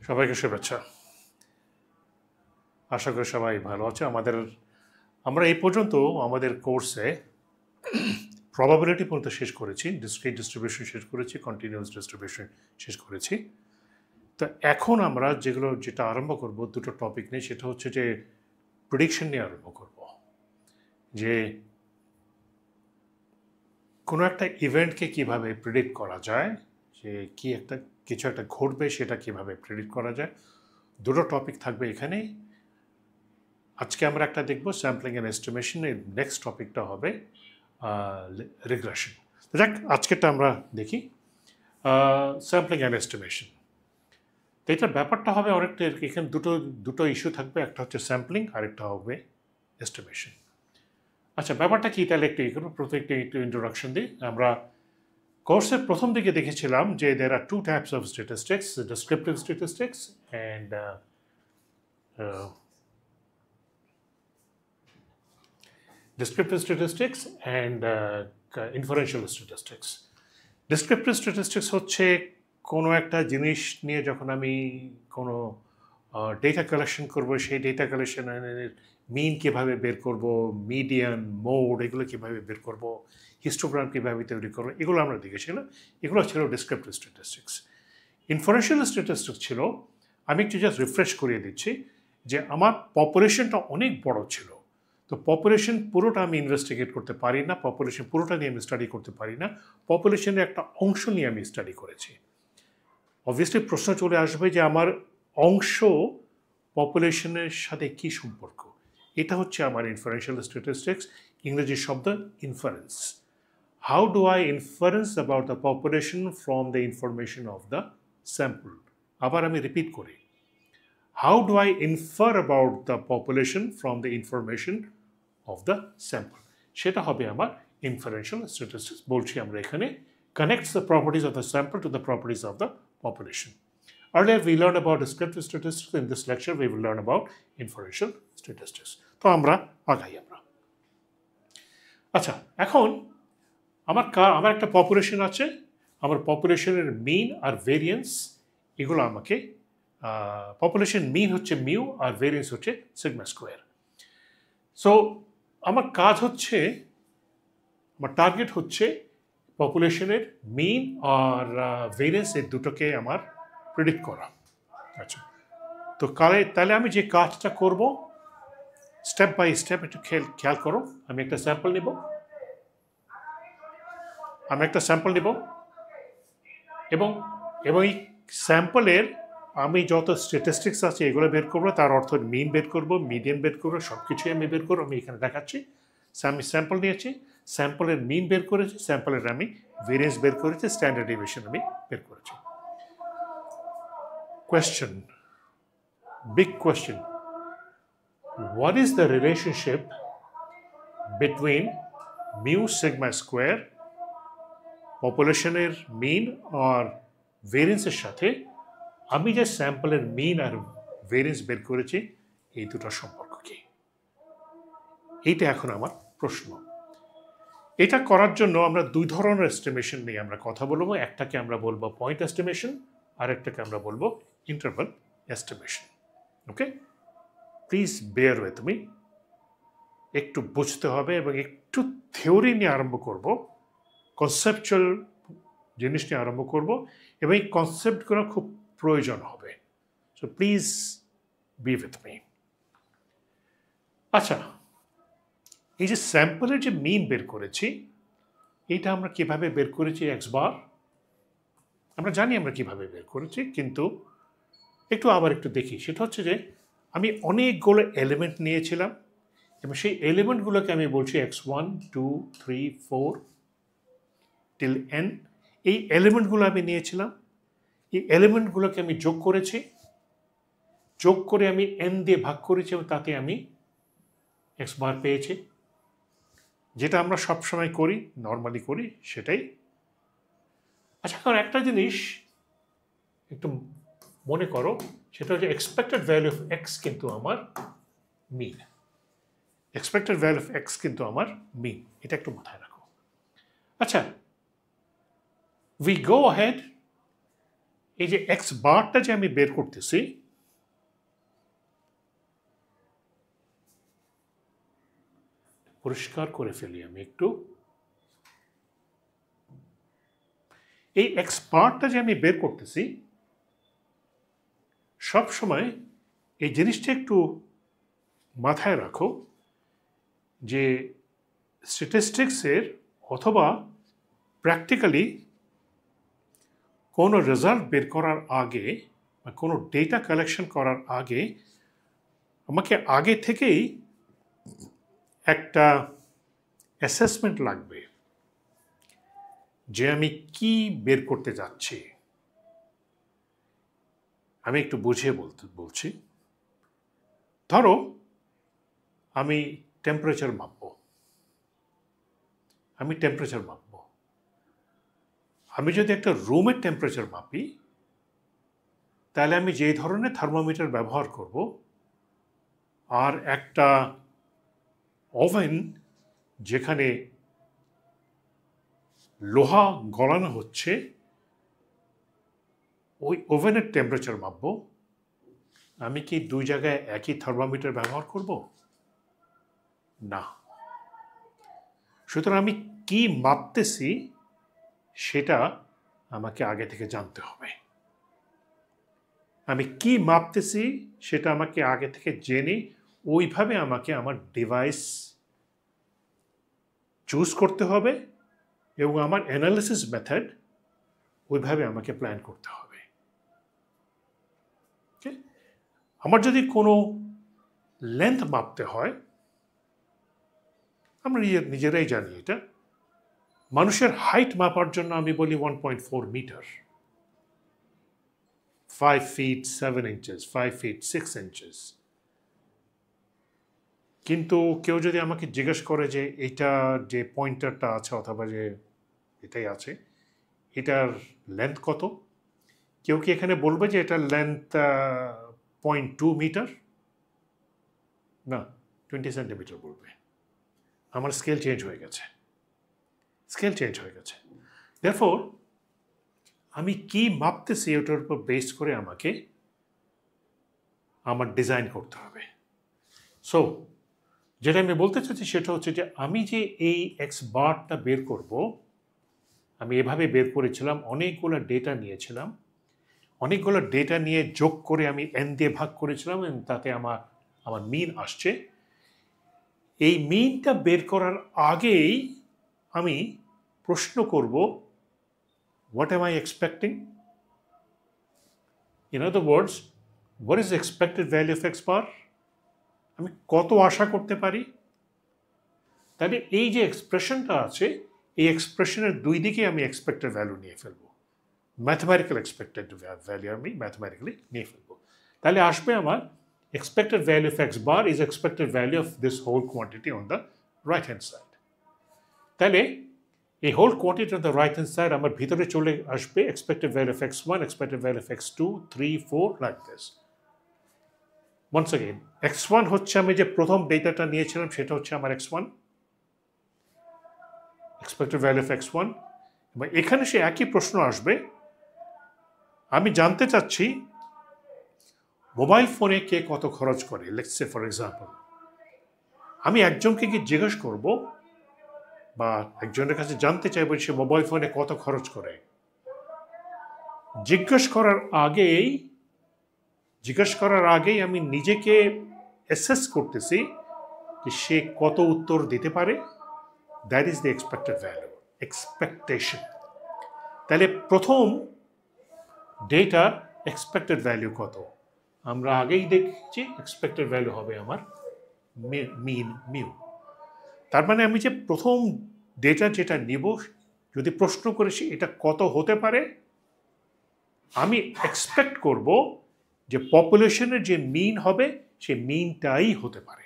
সবাইকে শুভেচ্ছা। আশা করি সবাই ভালো আছে। আমরা এই পর্যন্ত আমাদের কোর্সে প্রবাবিলিটি পর্যন্ত শেষ করেছি, ডিসক্রিট ডিস্ট্রিবিউশন শেষ করেছি, কন্টিনিউয়াস ডিস্ট্রিবিউশন শেষ করেছি। তো এখন আমরা যেটা আরম্ভ করব দুটো টপিক নিয়ে, সেটা হচ্ছে যে প্রেডিকশন নিয়ে আরম্ভ করব। যে কোনো একটা ইভেন্টকে কিভাবে প্রেডিক্ট করা যায়, যে কিছু একটা ঘটবে সেটা কিভাবে প্রেডিক্ট করা যায়। দুটো টপিক থাকবে এখানে। আজকে আমরা একটা দেখব স্যাম্পলিং অ্যান্ড এস্টিমেশন, এর নেক্সট টপিকটা হবে রিগ্রেশন। যাক, আজকেরটা আমরা দেখি স্যাম্পলিং অ্যান্ড এস্টিমেশন। তো এটার ব্যাপারটা হবে অনেকটা, এখানে দুটো ইস্যু থাকবে, একটা হচ্ছে স্যাম্পলিং আর একটা হবে এস্টিমেশন। আচ্ছা, ব্যাপারটা কি তাহলে প্রত্যেকটা একটু ইন্ট্রোডাকশন দিই। আমরা কোর্সের প্রথম দিকে দেখেছিলাম যে there are two types of statistics, descriptive statistics and descriptive statistics and inferential statistics. Descriptive statistics হচ্ছে কোনো একটা জিনিস নিয়ে যখন আমি কোনো ডেটা কালেকশন করব, সেই ডেটা কালেকশনের মিন কীভাবে বের করব, মিডিয়ান, মোড, এগুলো কীভাবে বের করব, হিস্টোগ্রাম কীভাবে তৈরি করবো, এগুলো আমরা দেখেছিলাম। এগুলো ছিল ডেসক্রিপটিভ স্ট্যাটিস্টিক্স। ইনফারেন্সিয়াল স্ট্যাটিস্টিক্স ছিল, আমি একটু জাস্ট রিফ্রেশ করিয়ে দিচ্ছি, যে আমার পপুলেশনটা অনেক বড় ছিল। তো পপুলেশন পুরোটা আমি ইনভেস্টিগেট করতে পারি না, পপুলেশন পুরোটা নিয়ে আমি স্টাডি করতে পারি না, পপুলেশনের একটা অংশ নিয়ে আমি স্টাডি করেছি। অবভিয়াসলি প্রশ্ন চলে আসবে যে আমার অংশ পপুলেশনের সাথে কি সম্পর্ক। এটা হচ্ছে আমার ইনফারেন্সিয়াল স্ট্যাটিস্টিক্স, ইংরেজি শব্দ inference. How do I inference about the population from the information of the sample. আবার আমি রিপিট করি, how do I infer about the population from the information of the sample? সেটা হবে আমার inferential statistics। বলছি আমরা এখানে connects the properties of the sample to the properties of the population. Earlier we learned about descriptive statistics. In this lecture we will learn about inferential statistics. তো আমরা আগাই আমরা। আচ্ছা, এখন আমার একটা পপুলেশন আছে, আমার পপুলেশনের মিন আর ভেরিয়েন্স, এগুলো আমাকে পপুলেশন মিন হচ্ছে মিউ আর ভেরিয়েন্স হচ্ছে সিগমা স্কোয়ার। সো আমার কাজ হচ্ছে, আমার টার্গেট হচ্ছে পপুলেশনের মিন আর ভেরিয়েন্স, এই দুটোকে আমার প্রেডিক্ট করা। আচ্ছা, তো তাহলে আমি যে কাজটা করব স্টেপ বাই স্টেপ একটু খেয়াল করো। আমি একটা স্যাম্পল নিব এবং এই স্যাম্পলের আমি যত স্ট্যাটিস্টিক্স আছে এগুলো বের করবো, তার অর্থ মিন বের করবো, মিডিয়ান বের করবো, সব কিছুই আমি বের করবো। আমি এখানে দেখাচ্ছি, আমি স্যাম্পল নিয়েছি, স্যাম্পলের মিন বের করেছি, স্যাম্পলের আমি ভেরিয়েন্স বের করেছি, স্ট্যান্ডার্ড ডেভিয়েশন আমি বের করেছি। Question, big question, what is the relationship between mu sigma square, পপুলেশনের মিন আর ভেরিয়েন্সের সাথে আমি যে স্যাম্পলের মিন আর ভেরিয়েন্স বের করেছি, এই দুটোর সম্পর্ক কি? এইটা এখন আমার প্রশ্ন। এটা করার জন্য আমরা দুই ধরনের এস্টিমেশন নিয়ে আমরা কথা বলবো। একটাকে আমরা বলবো পয়েন্ট এস্টিমেশন, আর একটাকে আমরা বলবো interval estimation. Okay, please bear with me. একটু বুঝতে হবে এবং একটু থিওরি নিয়ে আরম্ভ করব, কনসেপচুয়াল জিনিস নিয়ে আরম্ভ করব, এবং এই কনসেপ্টগুলো খুব প্রয়োজন হবে। So please be with me. আচ্ছা, এই যে স্যাম্পলের যে মিন বের করেছি, এইটা আমরা কিভাবে বের করেছি এক্স বার, আমরা জানি আমরা কিভাবে বের করেছি, কিন্তু আবার একটু দেখি। সেটা হচ্ছে যে আমি অনেকগুলো এলিমেন্ট নিয়েছিলাম এবং সেই এলিমেন্টগুলোকে আমি বলছি x1 2 3 4 till n। এই এলিমেন্টগুলো আমি নিয়েছিলাম, এই এলিমেন্টগুলোকে আমি যোগ করেছি, যোগ করে আমি n দিয়ে ভাগ করেছি এবং তাতে আমি এক্স বার পেয়েছি। যেটা আমরা সবসময় করি, নর্মালি করি সেটাই। আচ্ছা, এখন একটা জিনিস একটু মনে করো, সেটা হচ্ছে এক্সপেক্টেড ভ্যালু অফ এক্স কিন্তু আমার মিন। এক্সপেক্টেড ভ্যালু অফ এক্স কিন্তু আমার মিন, এটা একটু মাথায় রাখো। আচ্ছা, we go ahead এই যে এক্স বারটা যে আমি বের করতেছি, পরিষ্কার করে ফেলি আমি একটু। এই এক্স বারটা যে আমি বের করতেছি, সব সময় এই জিনিসটা একটু মাথায় রাখো যে স্ট্যাটিস্টিক্সের অথবা প্র্যাকটিক্যালি কোনো রেজাল্ট বের করার আগে বা কোনো ডেটা কালেকশন করার আগে আমাকে আগে থেকেই একটা অ্যাসেসমেন্ট লাগবে যে আমি কি বের করতে যাচ্ছি। আমি একটু বুঝিয়ে বলছি। ধরো আমি টেম্পারেচার মাপবো, আমি যদি একটা রুমের টেম্পারেচার মাপি, তাহলে আমি যেই ধরনের থার্মোমিটার ব্যবহার করব আর একটা ওভেন যেখানে লোহা গলানো হচ্ছে, ওই ওভেনের টেম্পারেচার মাপবো। আমি কি দুই জায়গায় একই থার্মোমিটার ব্যবহার করব? না। সুতরাং আমি কি মাপতেছি সেটা আমাকে আগে থেকে জানতে হবে। আমি কি মাপতেছি সেটা আমাকে আগে থেকে জেনে ওইভাবে আমাকে আমার ডিভাইস চুজ করতে হবে এবং আমার অ্যানালিসিস মেথড ওইভাবে আমাকে প্ল্যান করতে হবে। আমার যদি কোনো লেন্থ মাপতে হয়, আমরা নিজেরাই জানি এটা, মানুষের হাইট মাপার জন্য আমি বলি 1.4 metre, 5 feet 7 inches, 5 feet 6 inches। কিন্তু কেউ যদি আমাকে জিজ্ঞেস করে যে এটা যে পয়েন্টারটা আছে অথবা যে এটাই আছে, এটার লেন্থ কত, কেউ কি এখানে বলবে যে এটার লেন্থ 0.2 মিটার? না, 20 সেন্টিমিটার বলবে। আমার স্কেল চেঞ্জ হয়ে গেছে, Therefore, আমি কি মাপতেছি ওটার উপর বেস করে আমাকে আমার ডিজাইন করতে হবে। সো যেটা আমি বলতে চাচ্ছি সেটা হচ্ছে যে আমি যে এই এক্স বারটা বের করব, আমি এভাবে বের করেছিলাম, অনেকগুলো ডেটা নিয়েছিলাম, অনেকগুলো ডেটা নিয়ে যোগ করে আমি এন দিয়ে ভাগ করেছিলাম এবং তাতে আমার মিন আসছে। এই মিনটা বের করার আগেই আমি প্রশ্ন করব, what am I expecting? In other words, what is the expected value of x bar? আমি কত আশা করতে পারি? তাহলে এই যে এক্সপ্রেশনটা আছে, এই এক্সপ্রেশনের দুই দিকে আমি এক্সপেক্টেড ভ্যালু নিয়ে ফেলবো, ম্যাথমেটিক্যাল এক্সপেক্টেড ভ্যালু আমি ম্যাথমেটিক্যালি নিয়ে ফেলবো। তাহলে আসবে আমার expected value of x bar is expected value of this whole quantity on the right hand side. তাহলে এই whole quantity on the right hand side আমার ভিতরে চলে আসবে expected value of x1, expected value of x2, 3, 4 like this. Once again, x1 হচ্ছে আমি যে প্রথম ডেটাটা নিয়েছিলাম সেটা হচ্ছে আমার x1, expected value of x1, এবং এখানে সে একই প্রশ্ন আসবে, আমি জানতে চাচ্ছি মোবাইল ফোনে কে কত খরচ করে, লেটস সে ফর এক্সাম্পল। আমি একজনকে কি জিজ্ঞেস করব বা একজনের কাছে জানতে চাইব সে মোবাইল ফোনে কত খরচ করে। জিজ্ঞেস করার আগেই আমি নিজেকে অ্যাসেস করতেছি যে সে কত উত্তর দিতে পারে। That is the expected value, expectation. তাহলে প্রথম ডেটা এক্সপেক্টেড ভ্যালু কত, আমরা আগেই দেখছি এক্সপেক্টেড ভ্যালু হবে আমার মিন মিউ। তার মানে আমি যে প্রথম ডেটা যেটা নিব, যদি প্রশ্ন করেছি এটা কত হতে পারে, আমি এক্সপেক্ট করব যে পপুলেশনের যে মিন হবে সে মিনটাই হতে পারে।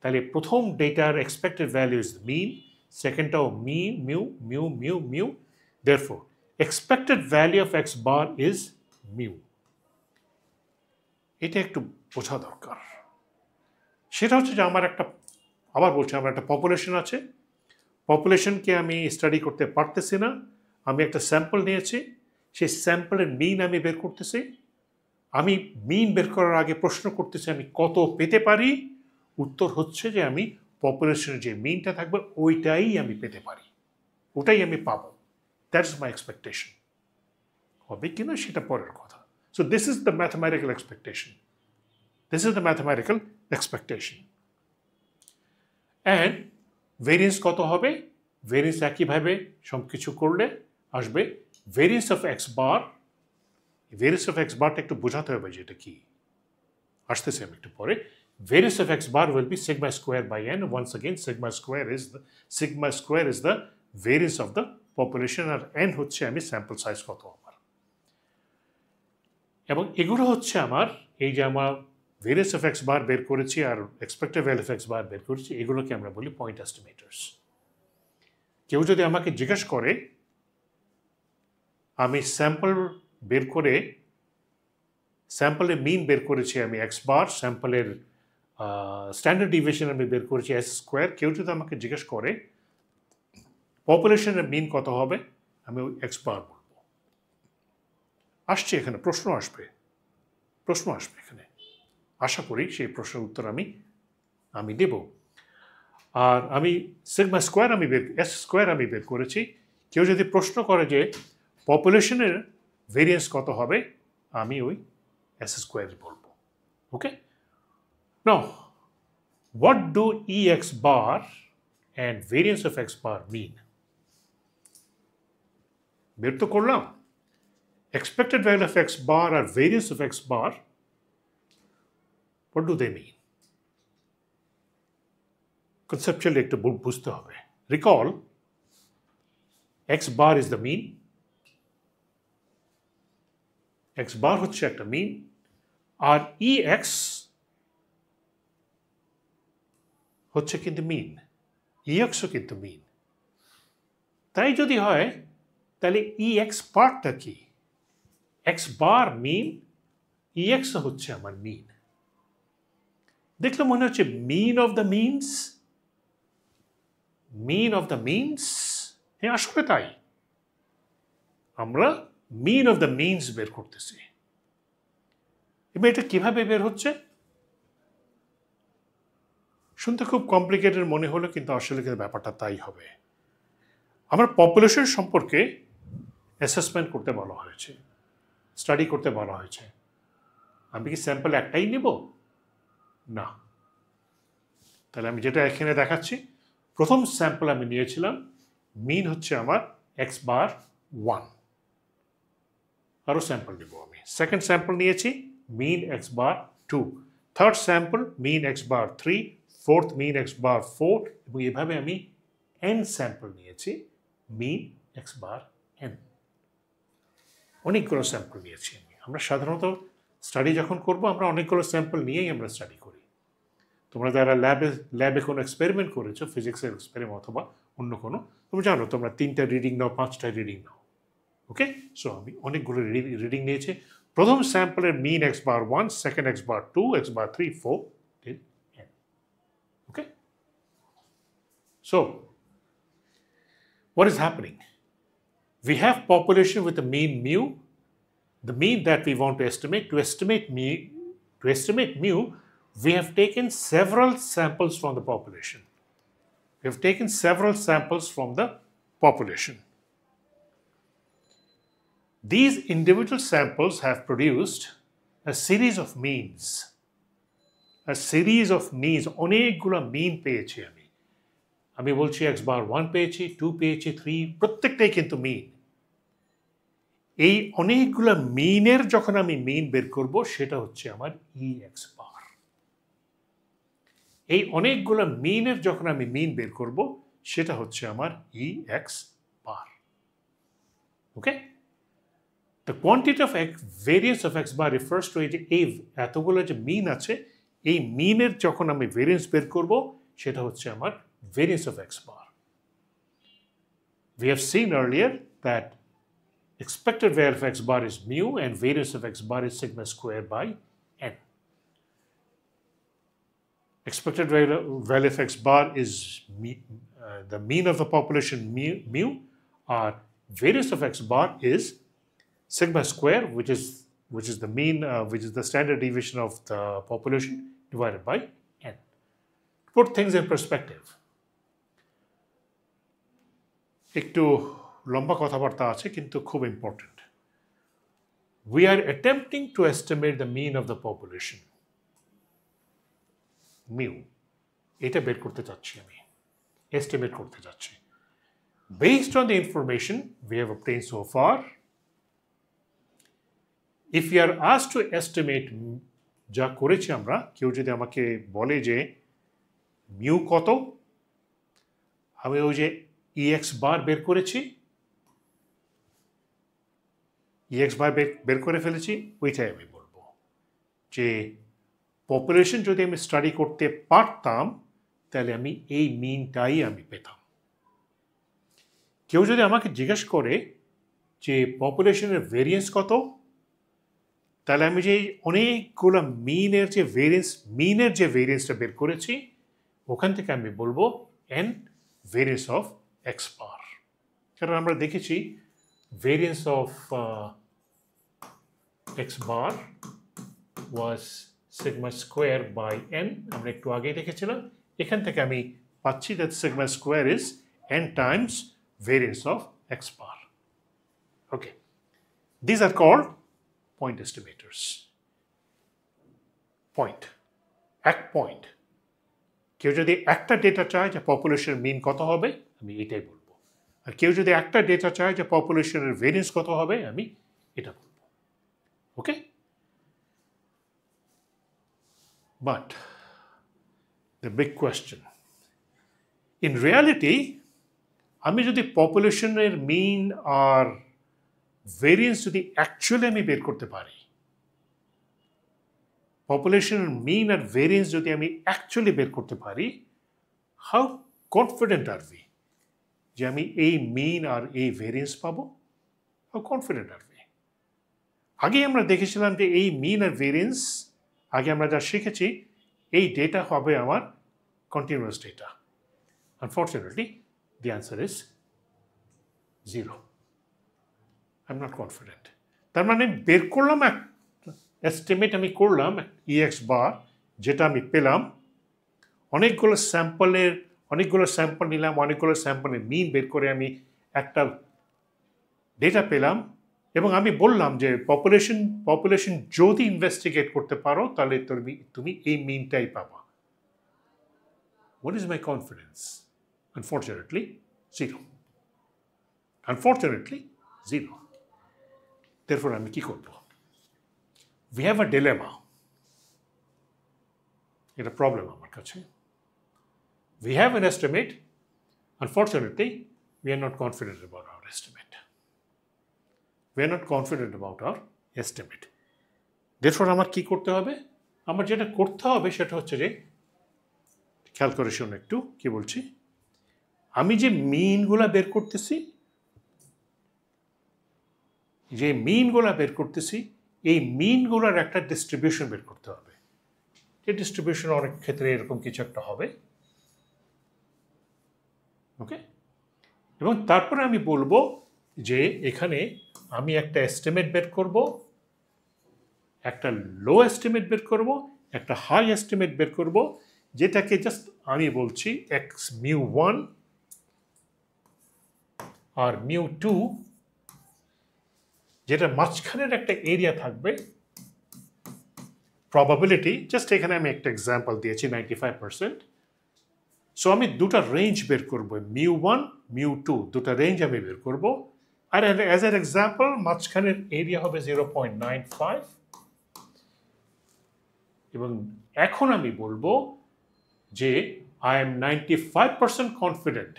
তাহলে প্রথম ডেটার এক্সপেক্টেড ভ্যালু ইজ মিন, সেকেন্ডটাও mu mu mu mu mu, therefore expected value of x bar is mu. এটা একটু বোঝা দরকার। সেটা হচ্ছে যে আমার একটা পপুলেশন আছে, পপুলেশনকে আমি স্টাডি করতে পারতেছি না, আমি একটা স্যাম্পল নিয়েছি, সেই স্যাম্পলের মিন আমি বের করতেছি, আমি মিন বের করার আগে প্রশ্ন করতেছি আমি কত পেতে পারি, উত্তর হচ্ছে যে আমি পপুলেশনের যে মিনটা থাকবে ওইটাই আমি পেতে পারি, ওটাই আমি পাবো। That's my expectation. হবে কিনা সেটা পরের কথা। So this is the mathematical expectation, this is the mathematical expectation. And variance কত হবে? ভেরিয়েন্স একইভাবে সব কিছু করলে আসবে variance of x bar. Variance of x বারটা একটু বোঝাতে হবে যেটা কি, আসতেছে আমি একটু পরে। Variance of x bar will be sigma square by n. Once again, sigma square is the variance of the population, R n হচ্ছে আমি স্যাম্পল সাইজ কত আমার। এবং এগুলো হচ্ছে আমার এই যে আমার ভেরিয়েন্স অফ এক্স বার বের করেছি are expected value of x bar বের করেছি, এগুলোকে আমরা বলি পয়েন্ট এস্টিমেটার্স। কেউ যদি আমাকে জিজ্ঞেস করে আমি স্যাম্পল বের করে স্যাম্পলের মিন বের করেছি আমি এক্স বার, স্যাম্পলের স্ট্যান্ডার্ড ডিভিয়েশন আমি বের করেছি এস স্কোয়ার, কেউ যদি আমাকে জিজ্ঞেস করে পপুলেশনের মিন কত হবে, আমি ওই এক্স বার বলবো। আসছে এখানে প্রশ্ন আসবে এখানে, আশা করি সেই প্রশ্নের উত্তর আমি দেব। আর আমি সিগমা স্কোয়ার এস স্কোয়ার আমি বের করেছি। কেউ যদি প্রশ্ন করে যে পপুলেশনের ভেরিয়েন্স কত হবে, আমি ওই এস স্কোয়ার বলবো। ওকে, নাও what do ex bar and variance of x bar mean? বের তো করলাম expected value of x bar R variance of x bar, what do they mean? Conceptually একটু বুঝতে হবে। Recall, x bar is the mean, x bar হচ্ছে একটা মিন, আর ex হচ্ছে কিন্তু মিন, ইএক্সও কিন্তু মিন। তাই যদি হয় তাহলে ইএক্স পার্টটা কি? এক্স বার মিন, ইএক্স হচ্ছে আমার মিন। দেখলে মনে হচ্ছে mean of the means, mean of the means. হ্যাঁ, আসলে তাই, আমরা মিন অফ দ্য মিনস বের করতেছি। এবার এটা কিভাবে বের হচ্ছে? শুনতে খুব কমপ্লিকেটেড মনে হলো, কিন্তু আসলে কিন্তু ব্যাপারটা তাই হবে। আমার পপুলেশন সম্পর্কে অ্যাসেসমেন্ট করতে বলা হয়েছে, স্টাডি করতে বলা হয়েছে। আমি কি স্যাম্পল একটাই নেব? না। তাহলে আমি যেটা এখানে দেখাচ্ছি, প্রথম স্যাম্পল আমি নিয়েছিলাম, মিন হচ্ছে আমার এক্স বার 1, আরও স্যাম্পল নেব আমি। সেকেন্ড স্যাম্পল নিয়েছি, মিন এক্স বার 2, থার্ড স্যাম্পল মিন এক্স বার 3, ফোর্থ মিন এক্স বার 4, এবং এভাবে আমি এন স্যাম্পল নিয়েছি, মিন এক্স বার এন। অনেকগুলো স্যাম্পল নিয়েছি আমি। আমরা সাধারণত স্টাডি যখন করব আমরা অনেকগুলো স্যাম্পল নিয়েই আমরা স্টাডি করি। তোমরা যারা ল্যাবে কোনো এক্সপেরিমেন্ট করেছো, ফিজিক্সের এক্সপেরিমেন্ট অথবা অন্য কোনো, তুমি জানো তোমরা 3টা রিডিং নাও, 5টা রিডিং নাও। ওকে, সো আমি অনেকগুলো রিডিং নিয়েছি। প্রথম স্যাম্পলের মিন x bar 1, second x bar 2, x bar 3, 4 till n. Okay, so what is happening? We have population with a mean mu, the mean that we want to estimate. To estimate mu, we have taken several samples from the population. We have taken several samples from the population. These individual samples have produced a series of means. A series of means, অনেকগুলো মিন পেয়েছি আমি বলছি x bar 1 পেয়েছি, 2 পেয়েছি, 3, প্রত্যেকটাই কিন্তু মিন। এই অনেকগুলো মিনের যখন আমি মিন বের করব, সেটা হচ্ছে আমার ই এক্স বার। এই অনেকগুলো মিনের যখন আমি মিন বের করব, সেটা হচ্ছে আমার E X bar. Okay, the quantity of variance of x bar refers to এই এতগুলো যে মিন আছে, এই মিনের যখন আমি ভেরিয়েন্স বের করব, সেটা হচ্ছে আমার variance of x bar. We have seen earlier that expected value of x bar is mu and variance of x bar is sigma square by n. Expected value of x bar is the mean of the population mu, or variance of x bar is sigma square, which is the mean, which is the standard deviation of the population divided by n. Put things in perspective. একটু লম্বা কথাবার্তা আছে কিন্তু খুব important. We are attempting to estimate the mean of the population, mu. এটা বের করতে চাচ্ছি আমি, estimate করতে চাচ্ছি। Based on the information we have obtained so far, if we are asked to estimate যা করেছি আমরা, কেউ যদি আমাকে বলে যে মিউ কত, আমি ওই যে EX বার বের করেছি, EX বার বের করে ফেলেছি, ওইটাই আমি বলবো যে পপুলেশন যদি আমি স্টাডি করতে পারতাম তাহলে আমি এই মিনটাই আমি পেতাম। কেউ যদি আমাকে জিজ্ঞেস করে যে পপুলেশনের ভেরিয়েন্স কত, তাহলে আমি যে অনেকগুলো মিনের যে ভেরিয়েন্সটা বের করেছি ওখান থেকে আমি বলবো n variance of x bar. কারণ আমরা দেখেছি variance of x bar was sigma square by n, আমরা একটু আগেই দেখেছিলাম। এখান থেকে আমি পাচ্ছি that sigma square is n times variance of x bar. Okay, these are called point estimators. Point, এক পয়েন্ট। কেউ যদি একটা ডেটা চায় যে পপুলেশন মিন কত হবে, আমি এটাই বলবো। আর কেউ যদি একটা ডেটা চায় যে পপুলেশনের ভেরিয়েন্স কত হবে, আমি এটা বলবো। ওকে, but the big question, in reality, আমি যদি পপুলেশনের মিন আর ভেরিয়েন্স যদি অ্যাকচুয়ালি আমি বের করতে পারি, পপুলেশনের মিন আর ভেরিয়েন্স যদি আমি অ্যাকচুয়ালি বের করতে পারি, হাউ কনফিডেন্ট আর উই যে আমি এই মিন আর এই ভেরিয়েন্স পাবো? How confident are we? আগে আমরা দেখেছিলাম যে এই মিন আর ভেরিয়েন্স, আগে আমরা যা শিখেছি, এই ডেটা হবে আমার continuous data. Unfortunately the answer is 0. I'm not confident. তার মানে বের করলাম, এস্টিমেট আমি করলাম EX বার, যেটা আমি পেলাম অনেকগুলো স্যাম্পল নিলাম, অনেকগুলো স্যাম্পলের মিন বের করে আমি একটা ডেটা পেলাম, এবং আমি বললাম যে পপুলেশন যদি ইনভেস্টিগেট করতে পারো তাহলে তুমি এই মিনটাই পাবা। What is my confidence? Unfortunately, 0. Unfortunately, 0. Therefore, আমি কি করব? We have a dilemma. এটা প্রবলেম আমার কাছে। We have an estimate. Unfortunately, we are not confident about our estimate. We are not confident about our estimate. Therefore, আমার কি করতে হবে? আমার যেটা করতে হবে সেটা হচ্ছে যে, খেয়াল করে শুনুন একটু কি বলছি। আমি যে মিনগুলা বের করতেছি, এই মিনগুলার একটা ডিস্ট্রিবিউশন বের করতে হবে। যে ডিস্ট্রিবিউশন অনেক ক্ষেত্রে এরকম কিছু একটা হবে। ওকে, এবং তারপরে আমি বলবো যে এখানে আমি একটা এস্টিমেট বের করব, একটা লো এস্টিমেট বের করব, একটা হাই এস্টিমেট বের করব, যেটাকে জাস্ট আমি বলছি এক্স মিউ 1 আর মিউ 2, যেটা মাঝখানের একটা এরিয়া থাকবে প্রবাবিলিটি। জাস্ট এখানে আমি একটা এক্সাম্পল দিয়েছি 95%। সো আমি দুটা রেঞ্জ বের করব, মিউ 1 মিউ 2, দুটা রেঞ্জ আমি বের করব। আর অ্যাজ এন এক্সাম্পল মাঝখানের এরিয়া হবে 0.95, এবং এখন আমি বলবো যে আই এম 95% কনফিডেন্ট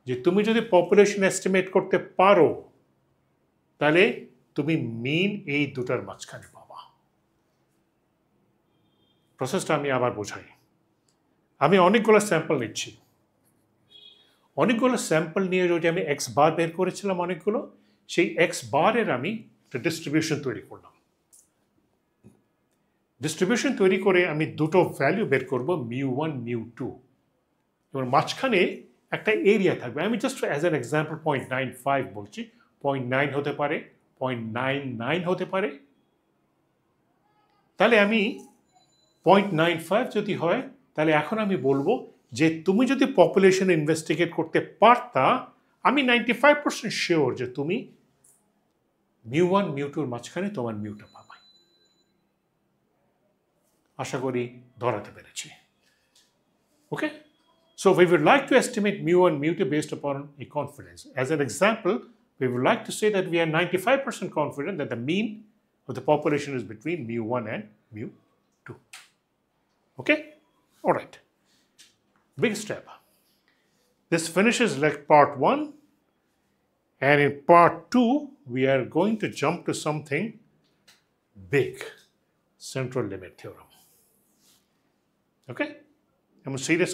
যে তুমি যদি পপুলেশন এস্টিমেট করতে পারো তাহলে তুমি মিন এই দুটার মাঝখানে পাবা। প্রসেসটা আমি আবার বোঝাই। আমি অনেকগুলো স্যাম্পল নিচ্ছি, অনেকগুলো স্যাম্পল নিয়ে যদি আমি এক্স বার বের করেছিলাম অনেকগুলো, সেই এক্স বারের আমি একটা ডিস্ট্রিবিউশন তৈরি করলাম। ডিস্ট্রিবিউশন তৈরি করে আমি দুটো ভ্যালু বের করব, মিউ 1 মিউ 2, এবং মাঝখানে একটা এরিয়া থাকবে। আমি জাস্ট অ্যাজ অ্যান এক্সাম্পল 0.95 বলছি, 0.9 হতে পারে, 0.99 হতে পারে, তাহলে আমি 0.95 যদি হয়, তাহলে এখন আমি বলবো যে তুমি যদি পপুলেশন ইনভেস্টিগেট করতে পারতা, আমি 95% শিওর যে তুমি μ1 μ2-র মাঝখানে তোমার মিউটা পাবা। আশা করি ধরাতে পেরেছি। Okay? So we would like to estimate μ1 μ2 based upon a confidence. As an example, we would like to say that we are 95% confident that the mean of the population is between μ1 and μ2. Okay? All right. Big step. This finishes like part 1, and in part 2 we are going to jump to something big, central limit theorem. Okay? এমন serious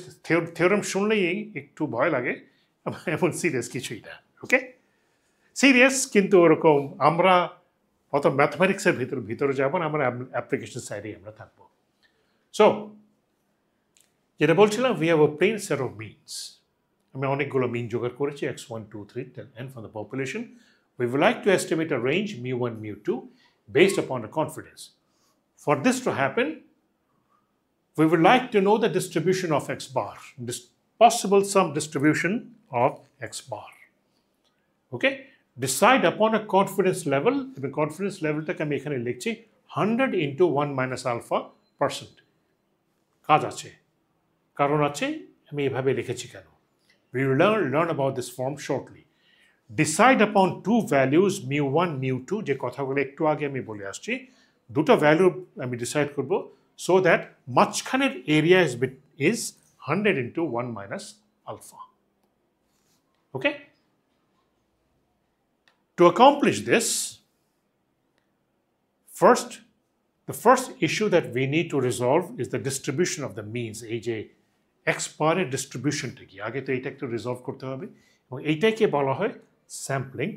theorem শুনলেই একটু ভয় লাগে, এমন serious কিছুই না। ওকে, serious কিন্তু ওরকম আমরা অত ম্যাথমেটিক্সের ভিতরে যাব না, আমরা অ্যাপ্লিকেশন সাইডেই আমরা থাকবো। সো যেটা বলছিলাম, we have a plain set of means. আমি অনেকগুলো মিন জোগাড় করেছি, x1 2 3 and from the population we would like to estimate a range μ1 μ2 based upon a confidence. For this to happen, we would like to know the distribution of x bar, this possible some distribution of x bar. Okay? Decide upon a confidence level. The confidence level টাকে আমি এখানে লিখছি 100 into 1 minus alpha %। কাজ আছে, কারণ আছে, আমি এভাবে লিখেছি কেন। We will learn about this form shortly. Decide upon two values μ1 μ2, যে কথাগুলো একটু আগে আমি বলে আসছি, দুটো ভ্যালু আমি ডিসাইড করব, so that মাঝখানের area is 100 into 1 minus alpha. Okay? To accomplish this, the first issue that we need to resolve is the distribution of the means. এই যে x বারের ডিস্ট্রিবিউশনটা কি, আগে তো এইটা একটু রিজলভ করতে হবে, এবং এইটাকে বলা হয় স্যাম্পলিং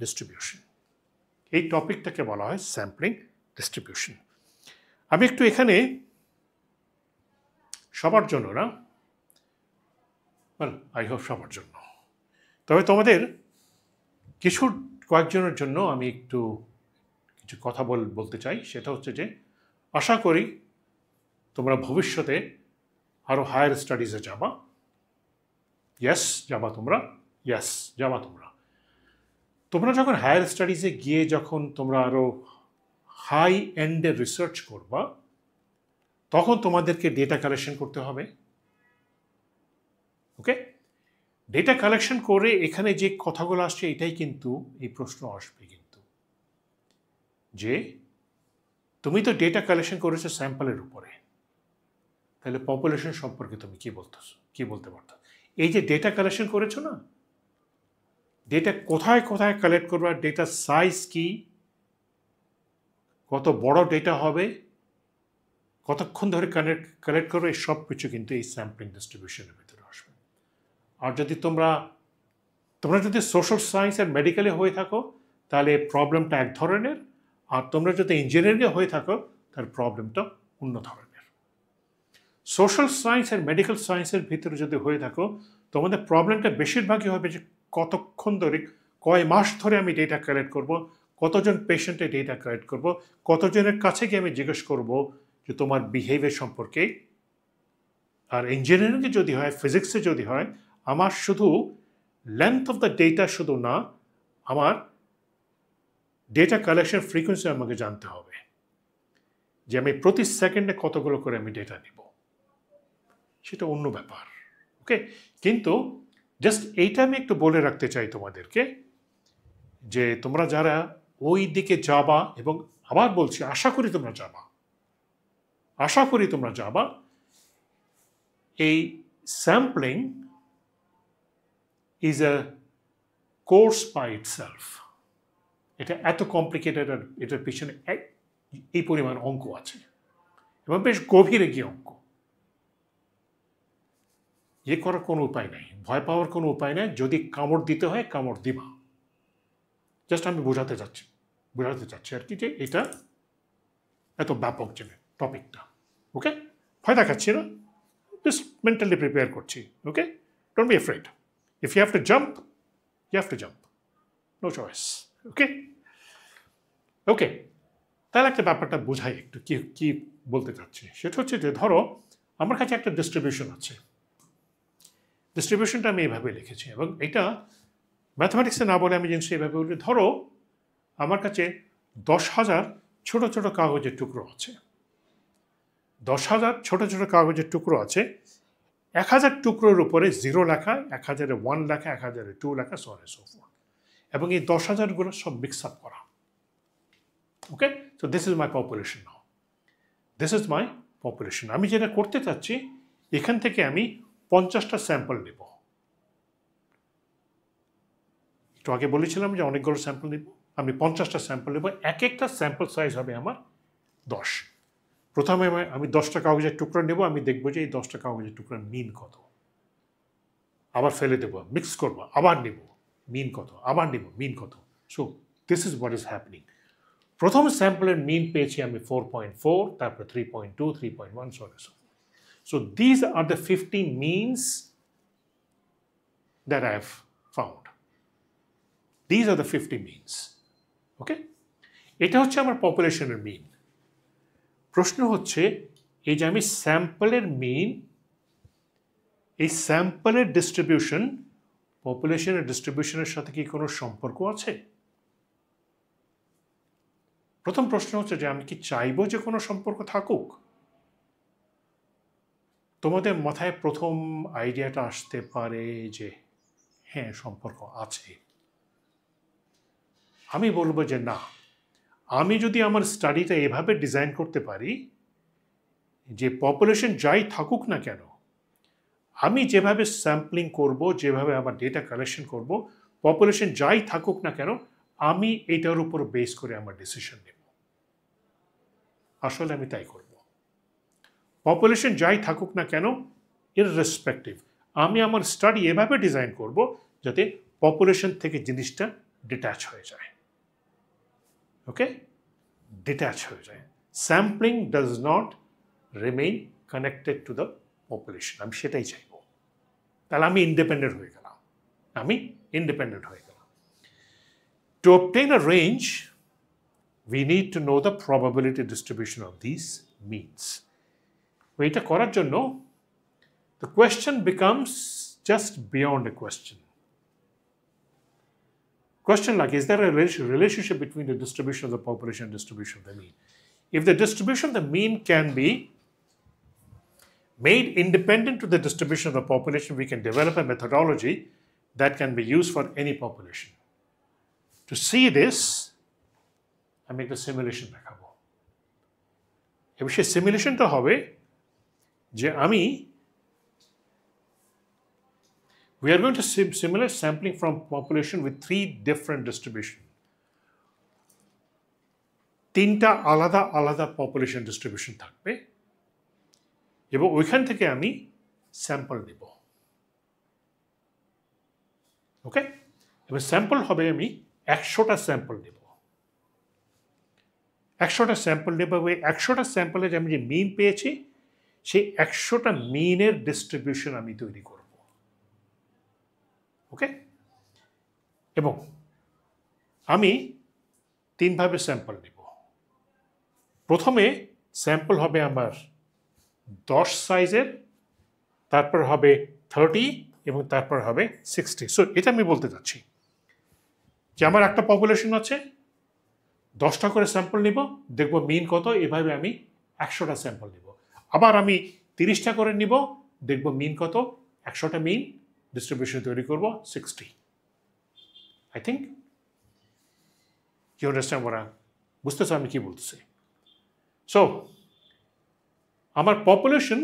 ডিস্ট্রিবিউশন। এই টপিকটাকে বলা হয় স্যাম্পলিং ডিস্ট্রিবিউশন। আমি একটু এখানে সবার জন্য না, আই হোপ সবার জন্য, তবে তোমাদের কয়েকজনের জন্য আমি একটু কিছু কথা বলতে চাই। সেটা হচ্ছে যে আশা করি তোমরা ভবিষ্যতে আরও হায়ার স্টাডিজে যাবা। ইয়েস যাবা তোমরা, ইয়েস যাবা তোমরা। তোমরা যখন হায়ার স্টাডিজে গিয়ে যখন তোমরা আরও হাই এন্ডের রিসার্চ করবা, তখন তোমাদেরকে ডেটা কালেকশন করতে হবে। ওকে, ডেটা কালেকশন করে এখানে যে কথাগুলো আসছে, এটাই কিন্তু এই প্রশ্ন আসবে কিন্তু, যে তুমি তো ডেটা কালেকশন করেছো স্যাম্পলের উপরে, তাহলে পপুলেশন সম্পর্কে তুমি কি বলতে পারতো? এই যে ডেটা কালেকশন করেছো না, ডেটা কোথায় কোথায় কালেক্ট করবা, ডেটা সাইজ কি, কত বড় ডেটা হবে, কতক্ষণ ধরে কালেক্ট করবে, সব কিছু কিন্তু এই স্যাম্পলিং ডিস্ট্রিবিউশনের ভিতরে আসবে। আর যদি তোমরা যদি সোশ্যাল সায়েন্স আর মেডিকেলে হয়ে থাকো, তাহলে প্রবলেমটা এক ধরনের, আর তোমরা যদি ইঞ্জিনিয়ারিংয়ে হয়ে থাকো, তাহলে প্রবলেমটা অন্য ধরনের। সোশ্যাল সায়েন্স আর মেডিকেল সায়েন্সের ভিতরে যদি হয়ে থাকো, তোমাদের প্রবলেমটা বেশিরভাগই হবে যে কতক্ষণ ধরে, কয় মাস ধরে আমি ডেটা কালেক্ট করব, কতজন পেশেন্টের ডেটা কালেক্ট করব, কতজনের কাছে গিয়ে আমি জিজ্ঞেস করব যে তোমার বিহেভিয়ার সম্পর্কে। আর ইঞ্জিনিয়ারিংয়ে যদি হয়, ফিজিক্সে যদি হয়, আমার শুধু লেন্থ অফ দ্য ডেটা শুধু না, আমার ডেটা কালেকশন ফ্রিকোয়েন্সি আমাকে জানতে হবে, যে আমি প্রতি সেকেন্ডে কতগুলো করে আমি ডেটা নিব, সেটা অন্য ব্যাপার। ওকে, কিন্তু জাস্ট এইটা আমি একটু বলে রাখতে চাই তোমাদেরকে, যে তোমরা যারা ওই দিকে যাবা, এবং আবার বলছি আশা করি তোমরা যাবা, এই sampling is a course by itself. এটা এত কমপ্লিকেটেড, আর এটার পিছনে এই পরিমাণ অঙ্ক আছে, এবং বেশ গভীরে গিয়ে অঙ্ক। করার কোনো উপায় নেই, ভয় পাওয়ার কোনো উপায় নেই। যদি কামড় দিতে হয়, কামড় দিবা। জাস্ট আমি বোঝাতে চাচ্ছি আর কি, যে এটা এত ব্যাপক যে টপিকটা। ওকে, ভয় দেখাচ্ছি না, জাস্ট মেন্টালি প্রিপেয়ার করছি। Okay, don't be afraid. If you have to jump, no choice. Okay, okay, তাহলে একটা ব্যাপারটা বোঝাই একটু কি কি বলতে চাচ্ছি। সেটা হচ্ছে যে ধরো আমার কাছে একটা ডিস্ট্রিবিউশন আছে, ডিস্ট্রিবিউশনটা আমি এভাবে লিখেছি এবং এটা ম্যাথমেটিক্সে না বলে আমি জিনিসটা এভাবে বলি। ধরো আমার কাছে 10,000 ছোট ছোট কাগজের টুকরো আছে, 10,000 ছোট ছোট কাগজের টুকরো আছে, 1,000 টুকরোর উপরে 0 লেখা, 1,000-এ 1 লেখা, 1,000-এ 2 লেখা, so on and so forth, এবং এই 10,000 সব মিক্স আপ করা। Okay, so this is my population now, this is my population. আমি যেটা করতে চাচ্ছি, এখান থেকে আমি 50টা স্যাম্পল নেব। একটু আগে বলেছিলাম যে অনেকগুলো স্যাম্পল নেব, আমি 50টা স্যাম্পল নেব, এক একটা স্যাম্পল সাইজ হবে আমার 10। প্রথমে আমি 10টা কাগজের টুকরা নেব, আমি দেখব যে এই 10টা কাগজের টুকরার মিন কত, আবার ফেলে দেবো, মিক্স করবো, আবার নেব, মিন কত, আবার নেব, মিন কত। So this is what is happening. প্রথম স্যাম্পলের মিন পেয়েছি আমি 4.4, তারপর 3.2, 3.1, so so. So these are the 50 means that I have found. These are the 50 means. Okay, এটা হচ্ছে আমার পপুলেশনের মিন। প্রশ্ন হচ্ছে এই যে আমি স্যাম্পলের মিন, এই স্যাম্পলের ডিস্ট্রিবিউশন পপুলেশনের ডিস্ট্রিবিউশনের সাথে কি কোনো সম্পর্ক আছে? প্রথম প্রশ্ন হচ্ছে যে আমি কি চাইবো যে কোনো সম্পর্ক থাকুক? তোমাদের মাথায় প্রথম আইডিয়াটা আসতে পারে যে হ্যাঁ, সম্পর্ক আছে। আমি বলবো যে না, আমি যদি আমার স্টাডিটা এভাবে ডিজাইন করতে পারি যে পপুলেশন যাই থাকুক না কেন, আমি যেভাবে স্যাম্পলিং করব, যেভাবে আমার ডেটা কালেকশন করব, পপুলেশন যাই থাকুক না কেন, আমি এটার উপর বেস করে আমার ডিসিশন নেব। আসলে আমি তাই করব। পপুলেশন যাই থাকুক না কেন, ইররেসপেক্টিভ, আমি আমার স্টাডি এভাবে ডিজাইন করব যাতে পপুলেশন থেকে জিনিসটা ডিট্যাচ হয়ে যায়। ওকে, ডিট্যাচ হয়ে যায়। Sampling does not remain connected to the population, আমি সেটাই চাইব। তাহলে আমি ইন্ডিপেন্ডেন্ট হয়ে গেলাম, আমি ইন্ডিপেন্ডেন্ট হয়ে গেলাম। Two obtain a range, we need to know the probability distribution of these means. এটা করার জন্য the question becomes just beyond a question. Question like, is there a relationship between the distribution of the population and distribution of the mean? If the distribution of the mean can be made independent to the distribution of the population, we can develop a methodology that can be used for any population. To see this, আমি একটা simulation দেখাবো। এবং সেই সিমুলেশনটা হবে যে আমি we are going to simulate sampling from population with 3 different distribution, 3টা আলাদা আলাদা পপুলেশন ডিস্ট্রিবিউশন থাকবে এবং ওইখান থেকে আমি স্যাম্পল নেব। ওকে, এবার স্যাম্পল হবে আমি 100টা স্যাম্পল নেব, 100টা স্যাম্পল নেব। ওই 100টা স্যাম্পলে আমি যে মিন পেয়েছি, সেই 100টা মিনের ডিস্ট্রিবিউশন আমি তৈরি করব। ওকে, এবং আমি 3ভাবে স্যাম্পল নেব। প্রথমে স্যাম্পল হবে আমার 10 সাইজের, তারপর হবে 30 এবং তারপর হবে 60। সো এটা আমি বলতে চাচ্ছি যে আমার একটা পপুলেশন আছে, 10টা করে স্যাম্পল নিব, দেখব মিন কত, এভাবে আমি 100টা স্যাম্পল নিব। আবার আমি 30টা করে নিব, দেখব মিন কত, 100টা মিন ডিস্ট্রিবিউশন তৈরি করব 60। আই থিঙ্ক ইউ আন্ডারস্ট্যান্ড ওরা, বুঝতেছো আমি কি বলতেছি? সো আমার পপুলেশন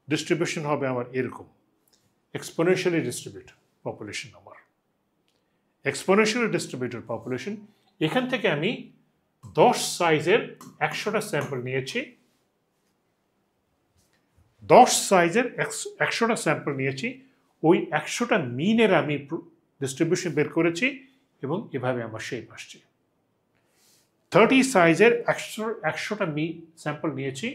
ডিস্ট্রিবিউশন হবে আমার এরকম, এক্সপোনেনশিয়ালি ডিস্ট্রিবিউটেড পপুলেশন আমার, এক্সপোনেনশিয়ালি ডিস্ট্রিবিউটেড পপুলেশন। এখান থেকে আমি 10 সাইজের 100টা স্যাম্পল নিয়েছি, 10 সাইজের 100টা স্যাম্পল নিয়েছি, ওই 100টা মিনের আমি ডিস্ট্রিবিউশন বের করেছি এবং এভাবে আমার শেপ আসছে। 30 সাইজের 100টা স্যাম্পল নিয়েছি,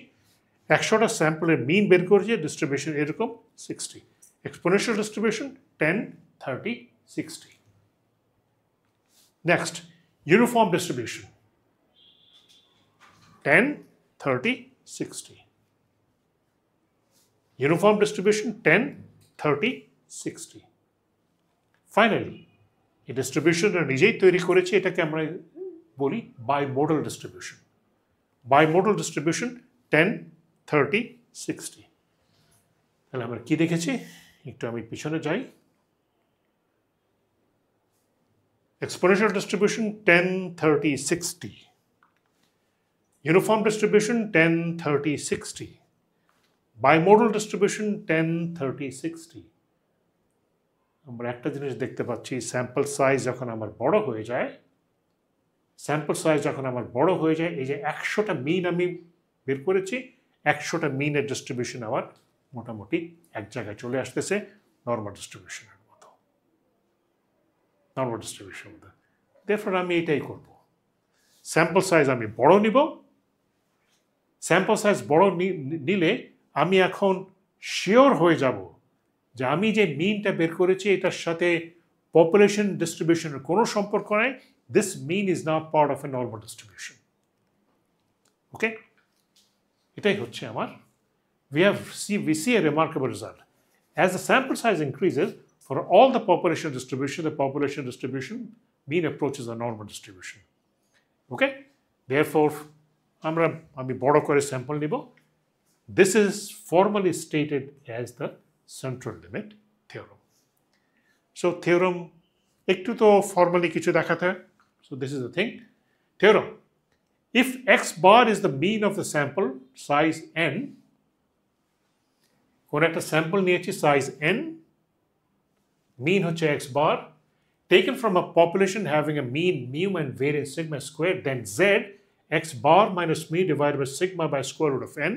100টা স্যাম্পলের মিন বের করেছি, ডিস্ট্রিবিউশন এরকম 60, exponential distribution 10, 30, 60। Next, uniform distribution. 10, 30, 60. Uniform distribution 10, 30, 60. Finally, এই ডিস্ট্রিবিউশনটা নিজেই তৈরি করেছি, এটাকে আমরা বলি bimodal distribution. Bimodal distribution 10, 30, 60. তাহলে আমরা কি দেখেছি? একটু আমি পিছনে যাই। Exponential distribution 10, 30, 60. Uniform distribution 10, 30, 60. Bimodal distribution 10, 30, 60. আমরা একটা জিনিস দেখতে পাচ্ছি, স্যাম্পল সাইজ যখন আমার বড় হয়ে যায়, এই যে 100টা মিন আমি বের করেছি, 100টা মিনের ডিস্ট্রিবিউশন আমার মোটামুটি এক জায়গায় চলে আসতেছে নর্মাল ডিস্ট্রিবিউশনের মতো। Therefore আমি এটাই করব, স্যাম্পল সাইজ আমি বড় নিব। স্যাম্পল সাইজ বড় নিলে আমি এখন শিওর হয়ে যাব যে আমি যে মিনটা বের করেছি এটার সাথে পপুলেশন ডিস্ট্রিবিউশনের কোনো সম্পর্ক নাই। This mean is not part of a normal distribution. ওকে, এটাই হচ্ছে আমার। We see a remarkable result. As the sample size increases, for all the population distribution mean approaches a normal distribution. Okay? Therefore, আমি বড় করে sample নিব। This is formally stated as the central limit theorem. So theorem একটু তো formally কিছু দেখাতে হয়। So this is the thing. Theorem. If x bar is the mean of the sample size n, কোন একটা স্যাম্পল নিয়েছি size n, mean হচ্ছে x bar, taken from a population having a mean mu and variance sigma squared, then z x bar minus mu divided by sigma by square root of n.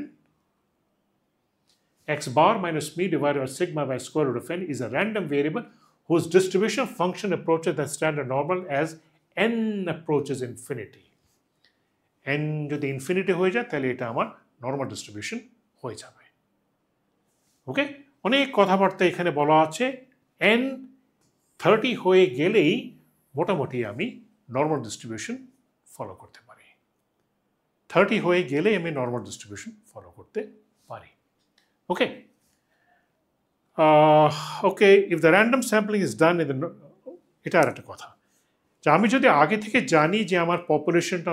X bar minus mu divided by sigma by square root of n is a random variable whose distribution function approaches the standard normal as n approaches infinity. n যদি infinity হয়ে যায় তাহলে এটা আমার normal distribution হয়ে যাবে। ওকে, অনেক কথাবার্তা এখানে বলা আছে। n 30 হয়ে গেলেই মোটামুটি আমি নর্মাল ডিস্ট্রিবিউশন ফলো করতে পারি। 30 হয়ে গেলেই আমি নর্মাল ডিস্ট্রিবিউশন ফলো করতে পারি। ওকে, ওকে, if the random sampling is done in the, এটা আর একটা কথা, যে আমি যদি আগে থেকে জানি যে আমার পপুলেশনটা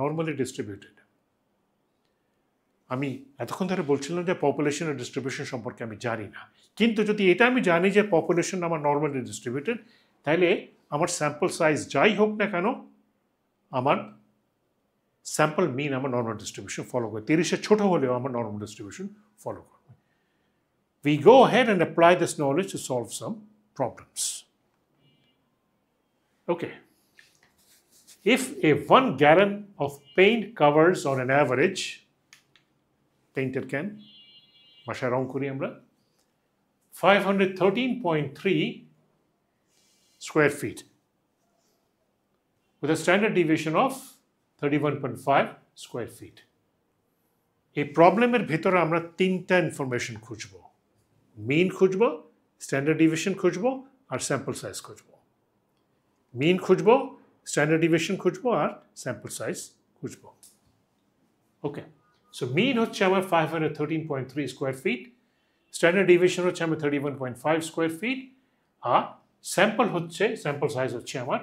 নর্মালি ডিস্ট্রিবিউটেড, আমি এতক্ষণ ধরে বলছিলাম যে পপুলেশনের ডিস্ট্রিবিউশন সম্পর্কে আমি জানি না, কিন্তু যদি এটা আমি জানি যে পপুলেশন আমার নর্মালি ডিস্ট্রিবিউটেড, তাহলে আমার স্যাম্পল সাইজ যাই হোক না কেন, আমার স্যাম্পল মিন আমার নর্মাল ডিস্ট্রিবিউশন ফলো করে, 30-এর ছোট হলেও আমার নর্মাল ডিস্ট্রিবিউশন ফলো করবে। We go ahead and apply this knowledge to solve some problems. Okay. If a 1 gallon of paint covers on an average, painted can, বাসায় রং করি আমরা, 513.3 square feet with a standard deviation of 31.5 square feet. এই প্রবলেমের ভিতরে আমরা তিনটা information খুঁজব, মিন খুঁজব, standard deviation খুঁজব, আর sample size খুঁজব। মিন খুঁজব, standard deviation খুঁজব, আর sample size খুঁজব। ওকে, so মিন হচ্ছে আমার 513.3 স্কোয়ার ফিট, স্ট্যান্ডার্ড ডিভিয়েশন হচ্ছে আমার 31.5 স্কোয়ার ফিট, আর স্যাম্পল সাইজ হচ্ছে আমার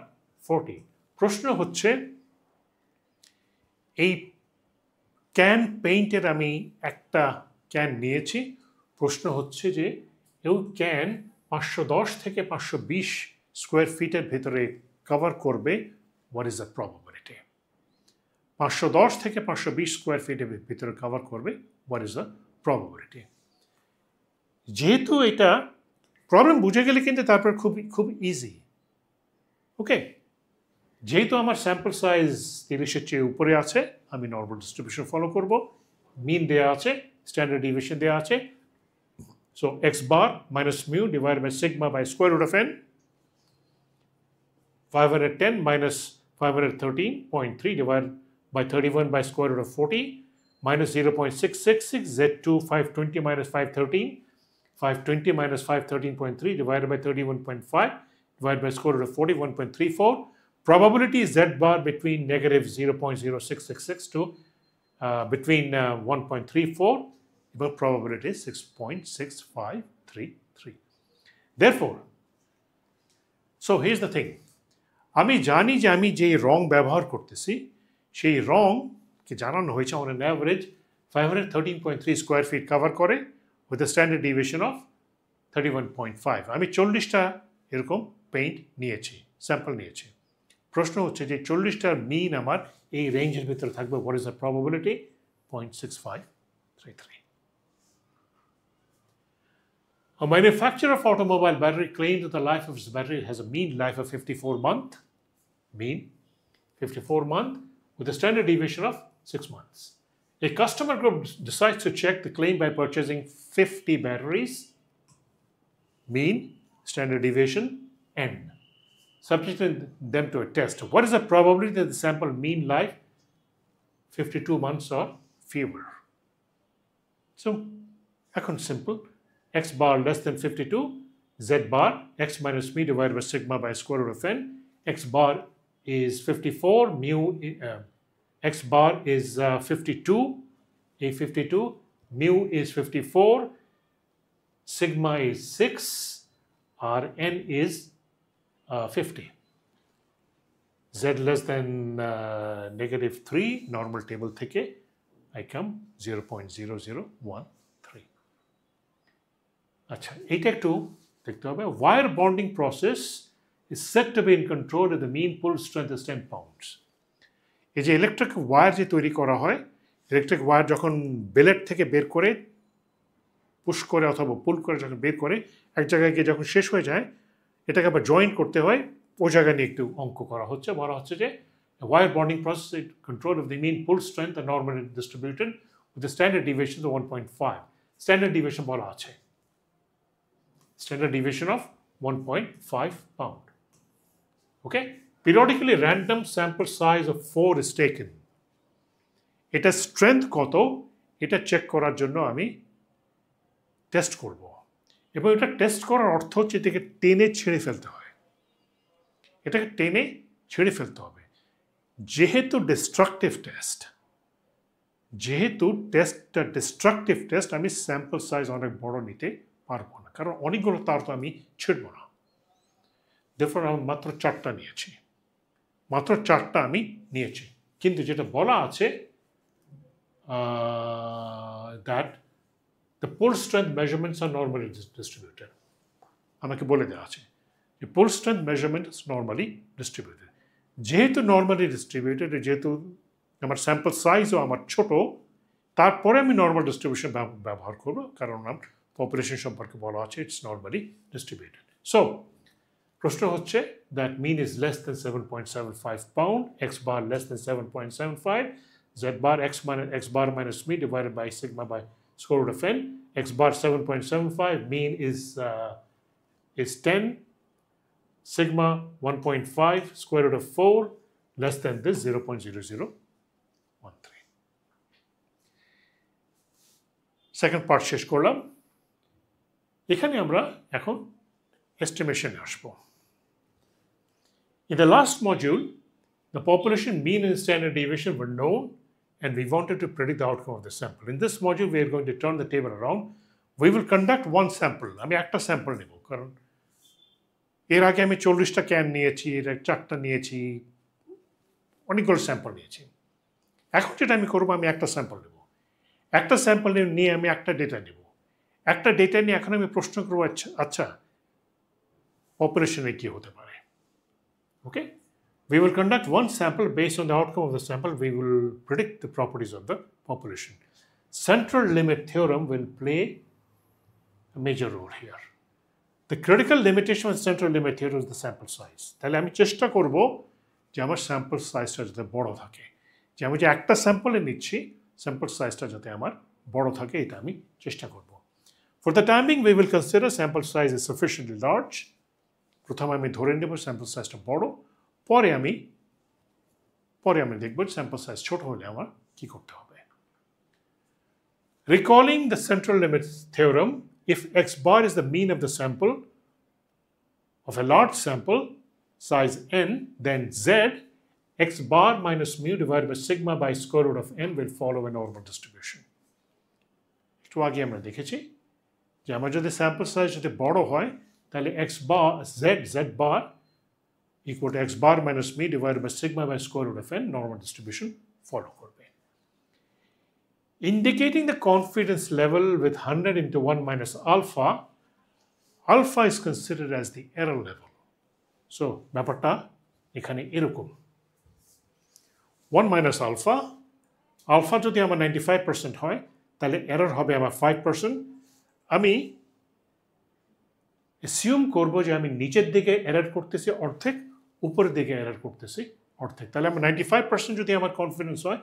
40। প্রশ্ন হচ্ছে, এই ক্যান পেইন্টের আমি একটা ক্যান নিয়েছি, প্রশ্ন হচ্ছে যে এই ক্যান 510 থেকে 520 স্কোয়ার ফিটের ভেতরে কভার করবে, হোয়াট ইজ দ্য প্রবাবিলিটি? 510 থেকে 520 স্কোয়ার ফিটের ভিতরে কভার করবে, হোয়াট ইজ দ্য প্রবাবিলিটি? যেহেতু এটা প্রবলেম বুঝে গেলে কিন্তু তারপর খুব ইজি। ওকে, যেহেতু আমার স্যাম্পল সাইজ 30-এর চেয়ে উপরে আছে, আমি নর্মাল ডিস্ট্রিবিউশন ফলো করব, মিন দেওয়া আছে, স্ট্যান্ডার্ড ডিভিয়েশন দেওয়া আছে। So x bar minus mu divide by sigma by square root of n, 510 minus 513.3 divided by 31 by square root of 40 minus 0.666, Z2 520 minus 513, 520 minus 513.3 divided by 31.5 divided by square root of 40, 1.34. Probability Z bar between negative 0.0666 to between 1.34 এবং probability 6.6533. Therefore, so here's the thing. আমি জানি যে আমি যে রং ব্যবহার করতেছি সেই রং কে জানানো হয়েছে on an average 513.3 square feet cover করে with a standard deviation of 31.5. আমি 40টা এরকম পেইন্ট নিয়েছি, স্যাম্পল নিয়েছি। প্রশ্ন হচ্ছে যে 40টার মিন আমার এই রেঞ্জের ভিতরে থাকবে, what is the probability? 0.6533. A manufacturer of automobile battery claims that the life of its battery has a mean life of 54 months, with a standard deviation of 6 months. A customer group decides to check the claim by purchasing 50 batteries, mean, standard deviation, n, subjecting them to a test. What is the probability that the sample mean life 52 months or fewer? So, এখন simple. X bar less than 52, Z bar, X minus mu divided by sigma by square root of n. X bar is 54, mu, X bar is 52, A52, mu is 54, sigma is 6, Rn is 50. Z less than -3, normal table থেকে I come 0.0013. আচ্ছা, এইটা একটু দেখতে হবে। Wire bonding process is set to be in control of the mean pull strength is 10 pounds. এই যে electric wire যে তৈরি করা হয়, ইলেকট্রিক ওয়্যার যখন বেলেট থেকে বের করে পুশ করে অথবা পুল করে যখন বের করে এক জায়গায় গিয়ে যখন শেষ হয়ে যায়, এটাকে আবার জয়েন্ট করতে হয়, ওই জায়গা নিয়ে একটু অঙ্ক করা হচ্ছে। বলা হচ্ছে যে wire bonding process is control of the mean pull strength are normally distributed with the standard deviation of 1.5। Standard deviation বলা আছে, standard deviation of 1.5 pound. Okay? Periodically random sample size of 4 is taken. এটা strength কত এটা check করার জন্য আমি test করব, এবং এটা টেস্ট করার অর্থ হচ্ছে এটাকে টেনে ছেড়ে ফেলতে হয়, এটাকে টেনে ছেড়ে ফেলতে হবে। যেহেতু টেস্টটা ডিস্ট্রাকটিভ টেস্ট, আমি স্যাম্পল সাইজ অনেক বড় নিতে পারবো না, কারণ অনেকগুলো তার তো আমি ছিড়ব না। দেখুন, আমি মাত্র 4টা আমি নিয়েছি। কিন্তু যেটা বলা আছে that the pull strength measurements are normally distributed, আমাকে বলে দেওয়া আছে যে pull strength measurement is normally distributed. যেহেতু নর্মালি ডিস্ট্রিবিউটেড, যেহেতু আমার স্যাম্পল সাইজও আমার ছোট, তারপরে আমি নর্মাল ডিস্ট্রিবিউশন ব্যবহার করবো, কারণ আমার পপুলেশন সম্পর্কে বলা আছে ইটস নর্মালি ডিস্ট্রিবিউটেড। সো প্রশ্ন হচ্ছে that mean is less than 7.75 pound, x bar less than 7.75, z bar x bar minus mu divided by sigma by square root of n, x bar 7.75, mean is 10, sigma 1.5, square root of 4, less than this 0.0013. Second part শেষ করলাম। এখানে আমরা এখন এস্টিমেশনে আসব। In the last module, the population mean and standard deviation were known, and we wanted to predict the outcome of the sample. In this module, we are going to turn the table around. We will conduct one sample. আমি একটা sample নেব, কারণ এর আগে আমি 40টা can নিয়েছি, এর 4টা নিয়েছি, অনেকগুলো স্যাম্পল নিয়েছি। এখন যেটা আমি করবো, আমি একটা স্যাম্পল নেব। একটা স্যাম্পল নিয়ে আমি একটা ডেটা নেব। একটা ডেটা নিয়ে এখন আমি প্রশ্ন করবো, আচ্ছা পপুলেশনে কি হতে পারে। ওকে, we will conduct one sample. Based on the outcome of the sample, we will predict the properties of the population. Central limit theorem will play a major role here. The critical limitation of central limit theorem is the sample size. তাহলে আমি চেষ্টা করব যে আমার sample সাইজটা যাতে বড় থাকে, যে আমি যে একটা স্যাম্পলে নিচ্ছি স্যাম্পল সাইজটা যাতে আমার বড় থাকে, এটা আমি চেষ্টা করব। For the time being, we will consider sample size is sufficiently large. প্রথমে আমি ধরে নেব স্যাম্পল সাইজটা বড়, পরে আমি দেখব স্যাম্পল সাইজ ছোট হলে আমার কি করতে হবে। Recalling the central limit theorem, if x bar is the mean of the sample of a large sample size n, then z x bar minus mu divided by sigma by square root of n will follow a normal distribution. একটু আগে আমরা দেখেছি যে আমার যদি sample size যদি বড় হয় তাহলে x bar z bar equal to x bar minus mu divided by sigma by square root of n normal distribution follow করবে. Indicating the confidence level with 100 into 1 minus alpha, alpha is considered as the error level. So ব্যাপারটা এখানে এরকম 1 minus alpha, alpha যদি আমার 95% হয় তাহলে error হবে আমার 5%. আমি assume করব যে আমি নিচের দিকে এরর করতেছি অর্ধেক, উপরের দিকে এরর করতেছি অর্ধেক, তাহলে আমার 95% যদি আমার কনফিডেন্স হয়,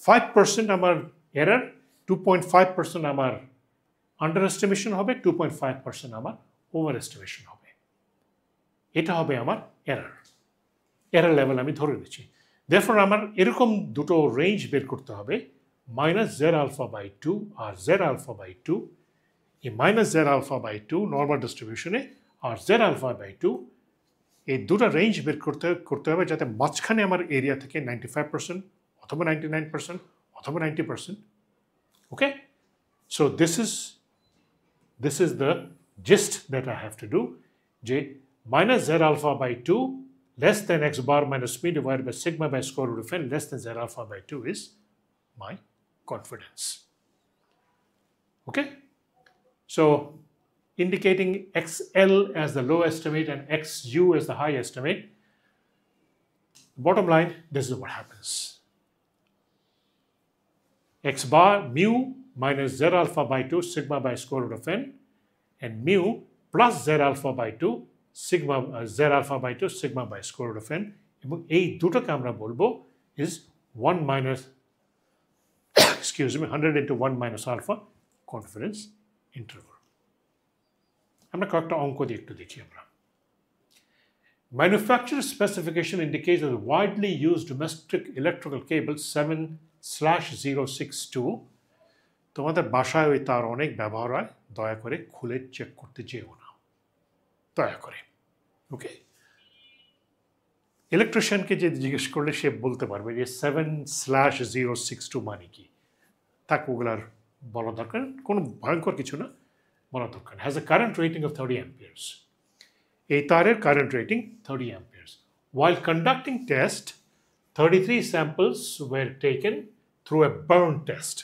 5% আমার এরর, 2.5% আমার আন্ডার এস্টিমেশন হবে, 2.5% আমার ওভার এস্টিমেশন হবে। এটা হবে আমার এরর লেভেল আমি ধরে নিচ্ছি। দেয়ারফর আমার এরকম দুটো রেঞ্জ বের করতে হবে, মাইনাস জেড আলফা বাই 2 আর জেড আলফা বাই 2। এই minus Z alpha by 2 normal ডিস্ট্রিবিউশনে আর জেড আলফা বাই 2, এই দুটো রেঞ্জ বের করতে হবে যাতে মাঝখানে আমার এরিয়া থেকে 95% অথবা 99% অথবা 90%। ওকে, so this is the gist that I have to do, যে minus z alpha by 2 less than x bar minus me divided by sigma by square root of n less than z alpha by 2 is my confidence. Okay, so indicating xl as the low estimate and xu as the high estimate, bottom line, this is what happens. X bar mu minus z alpha by 2 sigma by square root of n, and mu plus z alpha by 2 sigma z alpha by 2 sigma by square root of n, এবং এই দুটোকে আমরা বলবো is 1 minus excuse me 100 into 1 minus alpha confidence interval. আমরা কয়েকটা অঙ্ক দিয়ে একটু দেখি আমরা। Manufacturer specification indicates that the widely used domestic electrical cable 7/062, তোমাদের বাসায় ওই তার অনেক ব্যবহার হয়, দয়া করে খুলে চেক করতে যেও না, দয়া করে। ওকে, ইলেকট্রিশিয়ানকে যে জিজ্ঞেস করলে সে বলতে পারবে যে 7/062 মানে কি, তাকে ওগুলার বলা দরকার, কোনো ভয়ঙ্কর কিছু না, বলা দরকার। Has a current rating of 30 amperes, এই তারের current rating 30 amperes. While conducting test, 33 samples were taken through a burn test.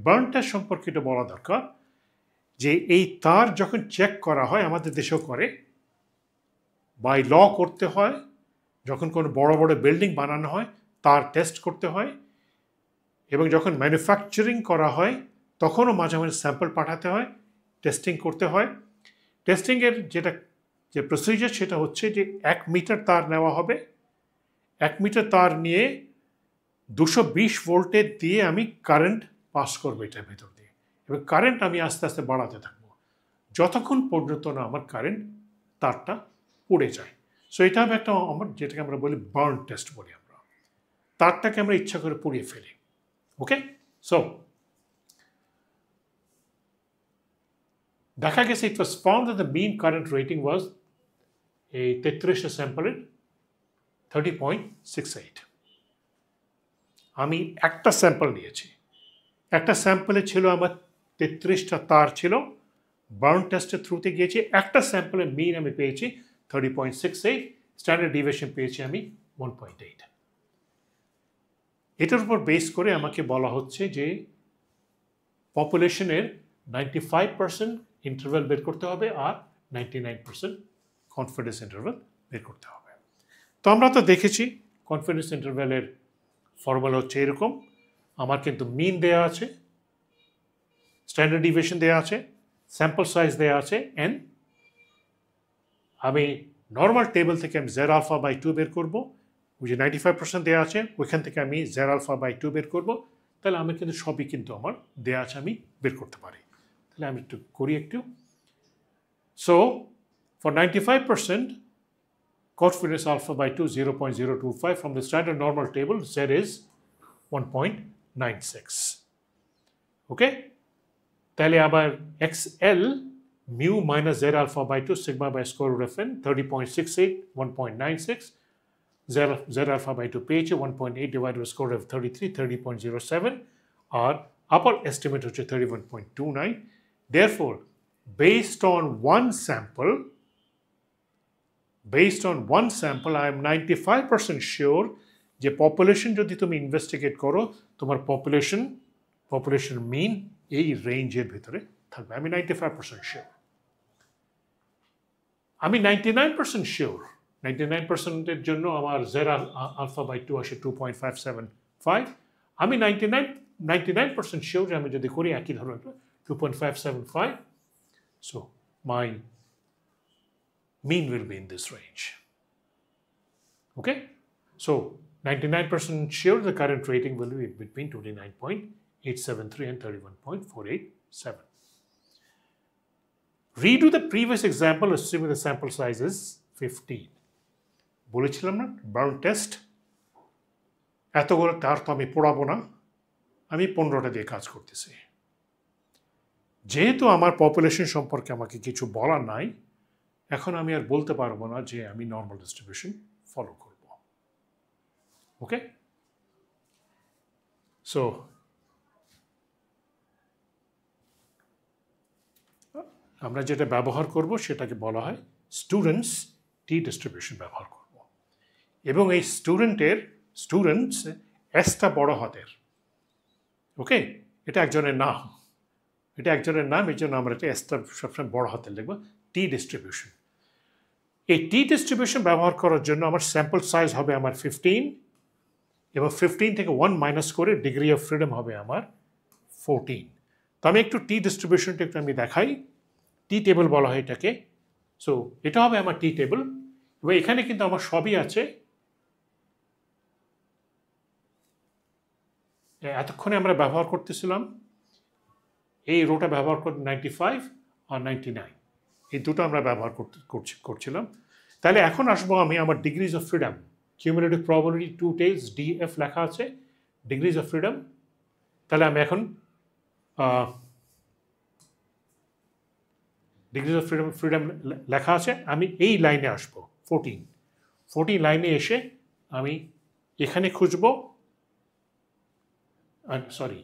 Burn test সম্পর্কে এটা বলা দরকার যে এই তার যখন চেক করা হয়, আমাদের দেশেও করে, বাই ল করতে হয়, যখন কোনো বড় বড় বিল্ডিং বানানো হয় তার টেস্ট করতে হয়, এবং যখন ম্যানুফ্যাকচারিং করা হয় তখনও মাঝে মাঝে স্যাম্পল পাঠাতে হয়, টেস্টিং করতে হয়। টেস্টিংয়ের যে প্রসিজার সেটা হচ্ছে যে 1 মিটার তার নেওয়া হবে, 1 মিটার তার নিয়ে 220 ভোল্টের দিয়ে আমি কারেন্ট পাস করবো এটার ভেতর দিয়ে, এবং কারেন্ট আমি আস্তে আস্তে বাড়াতে থাকবো যতক্ষণ পর্যন্ত না আমার কারেন্ট তারটা পুড়ে যায়। সো এটা হবে একটা আমার যেটাকে আমরা বলি বার্ন টেস্ট বলি, আমরা তারটাকে আমরা ইচ্ছা করে পুড়িয়ে ফেলি। ওকে, সো দেখা গেছে it was found that the mean current rating was এই 33টা স্যাম্পলের 30.68। আমি একটা স্যাম্পল নিয়েছি, একটা স্যাম্পলে ছিল আমার 33টা তার ছিল, বার্ন টেস্টের থ্রুতে গিয়েছি, একটা স্যাম্পলের মিন আমি পেয়েছি 30.68, স্ট্যান্ডার্ড ডিভিয়েশন পেয়েছি আমি 1.8। এটার উপর বেস করে আমাকে বলা হচ্ছে যে পপুলেশনের 95% ইন্টারভ্যাল বের করতে হবে আর 99% কনফিডেন্স ইন্টারভ্যাল বের করতে হবে। তো আমরা তো দেখেছি কনফিডেন্স ইন্টারভ্যালের ফর্মুলা হচ্ছে এরকম, আমার কিন্তু মিন দেয়া আছে, স্ট্যান্ডার্ড ডিভিয়েশন দেয়া আছে, স্যাম্পল সাইজ দেয়া আছে n, আমি নর্মাল টেবিল থেকে আমি জেড আলফা বাই 2 বের করবো, ওই যে 95% দেওয়া আছে ওইখান থেকে আমি জেড আলফা বাই 2 বের করবো, তাহলে আমি কিন্তু সবই কিন্তু আমার দেওয়া আছে, আমি বের করতে পারি। তাহলে আমি একটু করি একটু। So for 95% confidence alpha by 2 0.025 from the standard normal table, z is 1.96. Okay, তাহলে আবার xl mu minus z alpha by 2 sigma by square root of n 30.68 1.96 Z alpha by 2 পেয়েছে 1.8 divided by square root of 33 30.07 R upper estimate হচ্ছে 31.29. Therefore, based on one sample, I am 95% sure যে population যদি তুমি investigate করো তোমার population মিন এই রেঞ্জের ভিতরে থাকবে। আমি 95% শিওর। আমি 99% শিওর 99%-এর জন্য আমার জেড আলফা বাই 2 আসে 2.575। আমি 99% শিওর যে আমি যদি করি একই ধরনের 2.575, so my mean will be in this range. Okay, so 99% sure the current rating will be between 29.873 and 31.487. Redo the previous example assuming the sample size is 15. বলেছিলাম না বার্ন টেস্ট এতগুলো তার তো আমি পড়াবো না, আমি 15টা দিয়ে কাজ করতেছি। যেহেতু আমার পপুলেশন সম্পর্কে আমাকে কিছু বলার নাই, এখন আমি আর বলতে পারবো না যে আমি নর্মাল ডিস্ট্রিবিউশন ফলো করব। ওকে, সো আমরা যেটা ব্যবহার করব সেটাকে বলা হয় স্টুডেন্টস টি ডিস্ট্রিবিউশন ব্যবহার করব, এবং এই স্টুডেন্টস এসটা বড় হাতের। ওকে, এটা একজনের নাম, এই জন্য আমরা এটা এসটা সবসময় বড় হাতের লিখব। টি ডিস্ট্রিবিউশন, এই টি ডিস্ট্রিবিউশন ব্যবহার করার জন্য আমার স্যাম্পল সাইজ হবে আমার 15, এবং 15 থেকে 1 মাইনাস করে ডিগ্রি অফ ফ্রিডম হবে আমার 14। তো আমি একটু টি ডিস্ট্রিবিউশনটা একটু আমি দেখাই। টি টেবিল বলা হয় এটাকে। সো এটা হবে আমার টি টেবিল, এবং এখানে কিন্তু আমার সবই আছে। এতক্ষণে আমরা ব্যবহার করতেছিলাম এই রোটা ব্যবহার করে 95 আর 99, এই দুটো আমরা ব্যবহার করছিলাম। তাহলে এখন আসবো আমি আমার degrees of freedom, cumulative probability 2 tails df লেখা আছে, ডিগ্রিজ অফ ফ্রিডম। তাহলে আমি এখন ডিগ্রিজ অফ ফ্রিডম লেখা আছে, আমি এই লাইনে আসবো 14 লাইনে এসে আমি এখানে খুঁজবো, সরি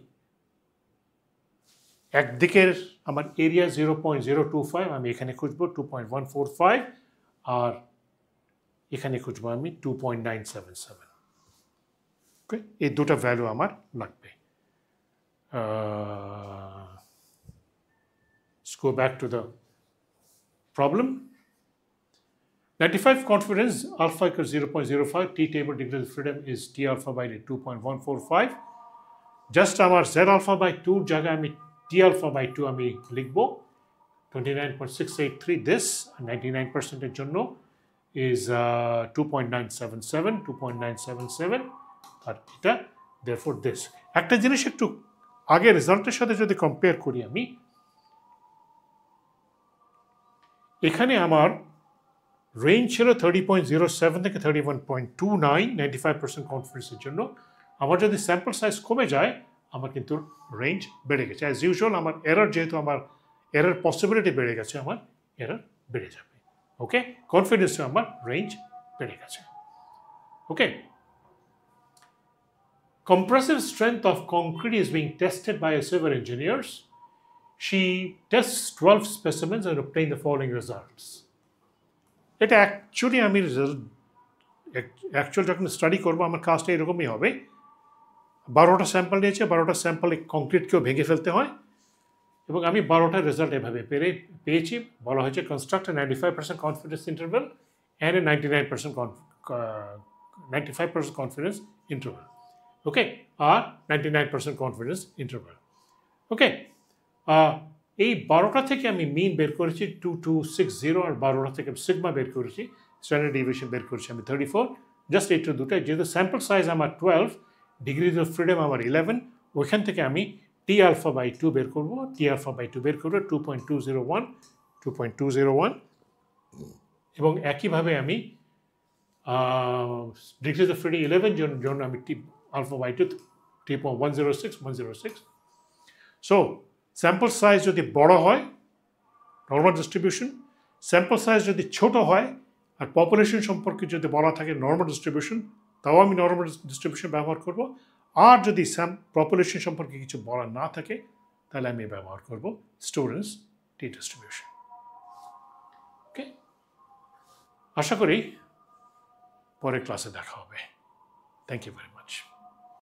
একদিকের আমার এরিয়া 0.025, আমি এখানে খুঁজবো 2.145, আর এখানে খুঁজবো আমি 2.977। ওকে, এই দুটো ভ্যালু আমার লাগবে। Let's go back to the problem. 95 confidence alpha equals 0.05, t table degree of freedom is t alpha by 2.145. Just আমার z alpha by 2 জায়গায় আমি t alpha by 2 আমি লিখবো 29.683, this 99% এর জন্য is 2.977, আর এটা therefore this। একটা জিনিস একটু আগে রেজাল্টের সাথে যদি কম্পেয়ার করি, আমি এখানে আমার রেঞ্জ ছিল 30.07 থেকে 31.29, 95% কনফিডেন্সের জন্য। আমার যদি স্যাম্পল সাইজ কমে যায় আমার কিন্তু রেঞ্জ বেড়ে গেছে। অ্যাজ ইউজুয়াল আমার এরর, যেহেতু আমার এরর পসিবিলিটি বেড়ে গেছে, আমার এরর বেড়ে যাবে। ওকে, কনফিডেন্সে আমার রেঞ্জ বেড়ে গেছে। ওকে, compressive strength of concrete is being tested by a civil engineers. She tests 12 specimens and obtained the following results. এটা অ্যাকচুয়ালি আমি যখন স্টাডি করবো আমার কাজটা এরকমই হবে। 12টা স্যাম্পল নিয়েছে, 12টা স্যাম্পলে কংক্রিটকেও ভেঙে ফেলতে হয়, এবং আমি 12টার রেজাল্ট এভাবে পেয়েছি। বলা হয়েছে construct a 95% confidence interval and a 95% confidence interval. Okay, আর 99% কনফিডেন্স ইন্টারভেল। ওকে, এই 12টা থেকে আমি মিন বের করেছি 2260, আর 12টা থেকে সিগমা বের করেছি, স্ট্যান্ডার্ড ডিভিয়েশন বের করেছি আমি 34। জাস্ট এইটা দুটাই, যেহেতু স্যাম্পল সাইজ আমার 12, ডিগ্রিজ অফ ফ্রিডম আমার 11, ওইখান থেকে আমি টি আলফা বাই 2 বের করবো। টি আলফা বাই 2 বের করবো 2.201, এবং একইভাবে আমি ডিগ্রিজ অফ ফ্রিডম 11 জন্য আমি T alpha by 2 3.106। So sample size যদি বড় হয় নর্মাল ডিস্ট্রিবিউশন, স্যাম্পল সাইজ যদি ছোট হয় আর পপুলেশন সম্পর্কে যদি বলা থাকে নর্মাল ডিস্ট্রিবিউশন, তাও আমি নর্মাল ডিস্ট্রিবিউশন ব্যবহার করব। আর যদি পপুলেশন সম্পর্কে কিছু বলা না থাকে তাহলে আমি ব্যবহার করব স্টুডেন্টস টি ডিস্ট্রিবিউশন। ওকে, আশা করি পরের ক্লাসে দেখা হবে। Thank you very much.